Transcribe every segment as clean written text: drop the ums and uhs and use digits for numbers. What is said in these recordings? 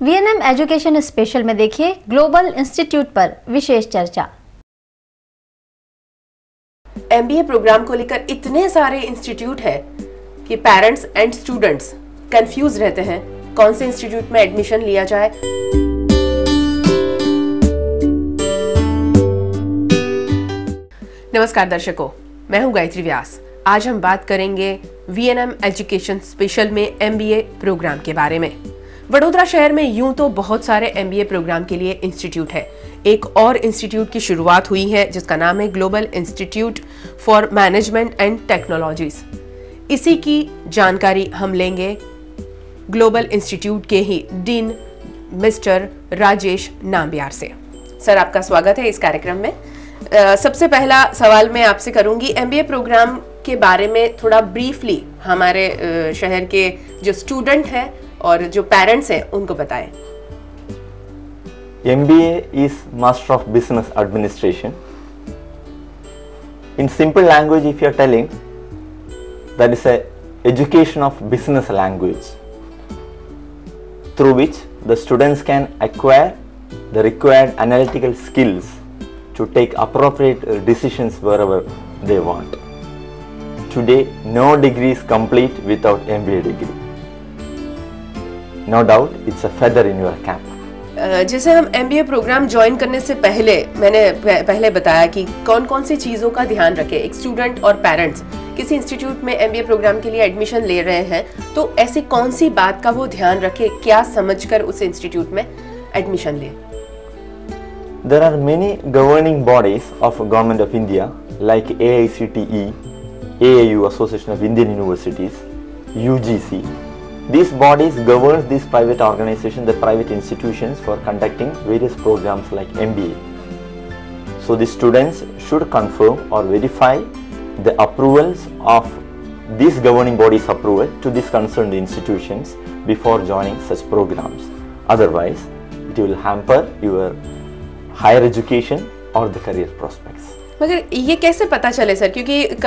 VNM education special में देखिए global institute पर विशेष चर्चा। एमबीए प्रोग्राम को लेकर इतने सारे इंस्टीट्यूट हैं कि पेरेंट्स एंड स्टूडेंट्स कंफ्यूज रहते हैं कौन से इंस्टीट्यूट में एडमिशन लिया जाए। नमस्कार दर्शकों, मैं हूं गायत्री व्यास। आज हम बात करेंगे वीएनएम एजुकेशन स्पेशल में एमबीए प्रोग्राम के बारे में। वडोदरा शहर में यूं तो बहुत सारे एमबीए प्रोग्राम के लिए इंस्टीट्यूट है। एक और इंस्टीट्यूट की शुरुआत हुई है जिसका नाम है global institute for management and technologies. इसी की जानकारी हम लेंगे ग्लोबल इंस्टीट्यूट के ही डीन मिस्टर राजेश नाम्बियार से। सर, आपका स्वागत है इस कार्यक्रम में। सबसे पहला सवाल मैं आपसे करूंगी, एमबीए प्रोग्राम के बारे में थोड़ा ब्रीफली हमारे शहर के जो स्टूडेंट हैं और जो पेरेंट्स हैं उनको बताएं। MBA is Master of Business Administration. In simple language, if you are telling, that is a education of business language, through which the students can acquire the required analytical skills to take appropriate decisions wherever they want. Today, no degree is complete without MBA degree. No doubt, it's a feather in your cap. जैसे हम MBA programme join करने से पहले मैंने पहले बताया कि कौन कौन सी चीज़ों का ध्यान रखें। एक स्टूडेंट और पेरेंट्स किसी इंस्टीट्यूट में एमबीए प्रोग्राम के लिए एडमिशन ले रहे हैं तो ऐसी कौन सी बात का वो ध्यान रखे, क्या समझकर उस इंस्टीट्यूट में एडमिशन ले। There are many governing bodies of Government of India like AICTE, AAU Association of Indian Universities, UGC. These bodies govern these private organizations, the private institutions for conducting various programs like MBA. So the students should confirm or verify the approvals of these governing bodies' approval to these concerned institutions before joining such programs. Otherwise, it will hamper your higher education or the career prospects. मगर ये कैसे पता चले sir, क्योंकि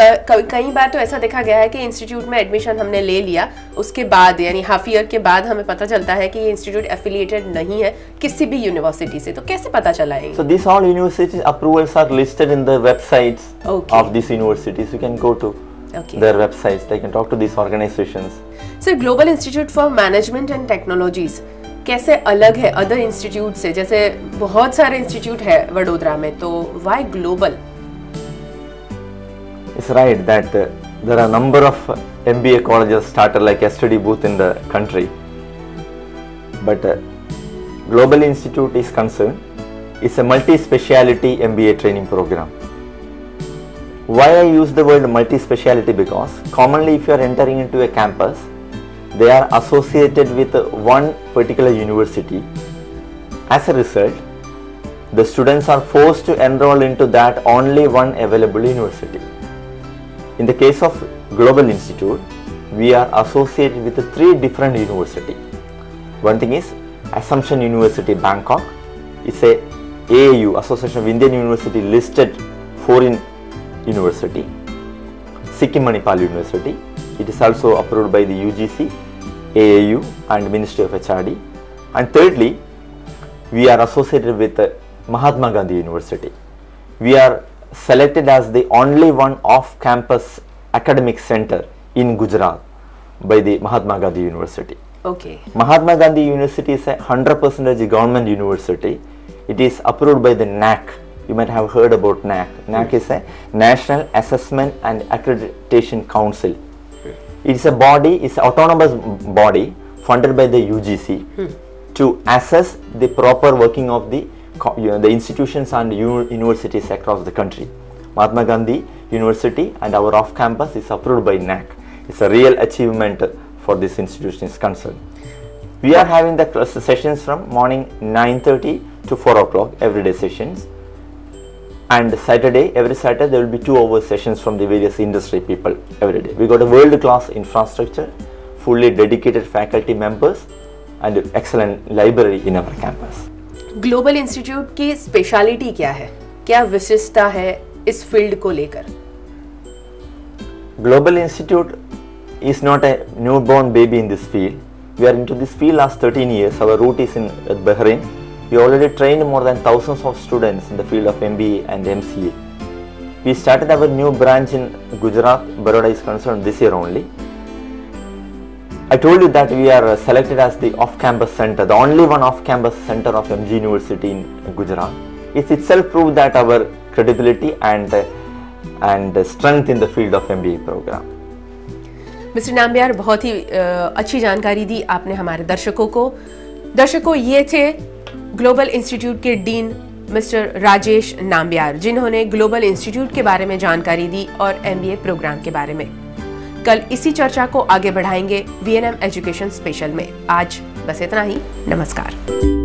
कई बार तो ऐसा देखा गया है कि इंस्टीट्यूट में एडमिशन हमने ले लिया, उसके बाद यानी हाफ ईयर के बाद हमें पता चलता है कि ये इंस्टीट्यूट एफिलिएटेड नहीं है किसी भी यूनिवर्सिटी से, तो कैसे पता चला है? So these all universities approvals are listed in the websites of these universities. You can go to their websites. They can talk to these organizations. Sir, global institute for management and technologies कैसे अलग है other institute से? जैसे बहुत सारे institute है वडोदरा में, तो why global? It's right that there are a number of MBA colleges started like yesterday both in the country, but Global Institute is concerned. It's a multi-speciality MBA training program. Why I use the word multi-speciality? Because commonly if you are entering into a campus, they are associated with one particular university. As a result, the students are forced to enroll into that only one available university. In the case of Global Institute, we are associated with three different universities. One thing is Assumption University, Bangkok. It's a AAU, Association of Indian University listed foreign university. Sikkim Manipal University. It is also approved by the UGC, AAU and Ministry of HRD. And thirdly, we are associated with Mahatma Gandhi University. We are selected as the only one off-campus academic center in Gujarat by the Mahatma Gandhi University. Okay. Mahatma Gandhi University is a 100% government university. It is approved by the NAAC. You might have heard about NAAC. NAAC is a National Assessment and Accreditation Council. It is a body, it's an autonomous body funded by the UGC to assess the proper working of the institutions and universities across the country. Mahatma Gandhi University and our off-campus is approved by NAAC. It's a real achievement for this institution is concerned. We are having the sessions from morning 9:30 to 4 o'clock, everyday sessions. And every Saturday there will be 2 hour sessions from the various industry people every day. We got a world-class infrastructure, fully dedicated faculty members and excellent library in our campus. Global institute की speciality क्या है, क्या विशिष्टता है इस field को लेकर? Global Institute is not a newborn baby in this field. We are into this field last 13 years. Our root is in Bahrain. We already trained more than thousands of students in the field of MBA and MCA. We started our new branch in Gujarat. Baroda is concerned this year only. I told you that we are selected as the off-campus center, the only one off-campus center of MG University in Gujarat. It itself proved that our credibility and strength in the field of MBA program. Mister Nambiar, बहुत ही अच्छी जानकारी दी आपने हमारे दर्शकों को। दर्शकों, ये थे ग्लोबल इंस्टीट्यूट के डीन मिस्टर राजेश नाम्बियार, जिन्होंने ग्लोबल इंस्टीट्यूट के बारे में जानकारी दी और MBA प्रोग्राम के बारे में। कल इसी चर्चा को आगे बढ़ाएंगे VNM एजुकेशन स्पेशल में। आज बस इतना ही। नमस्कार।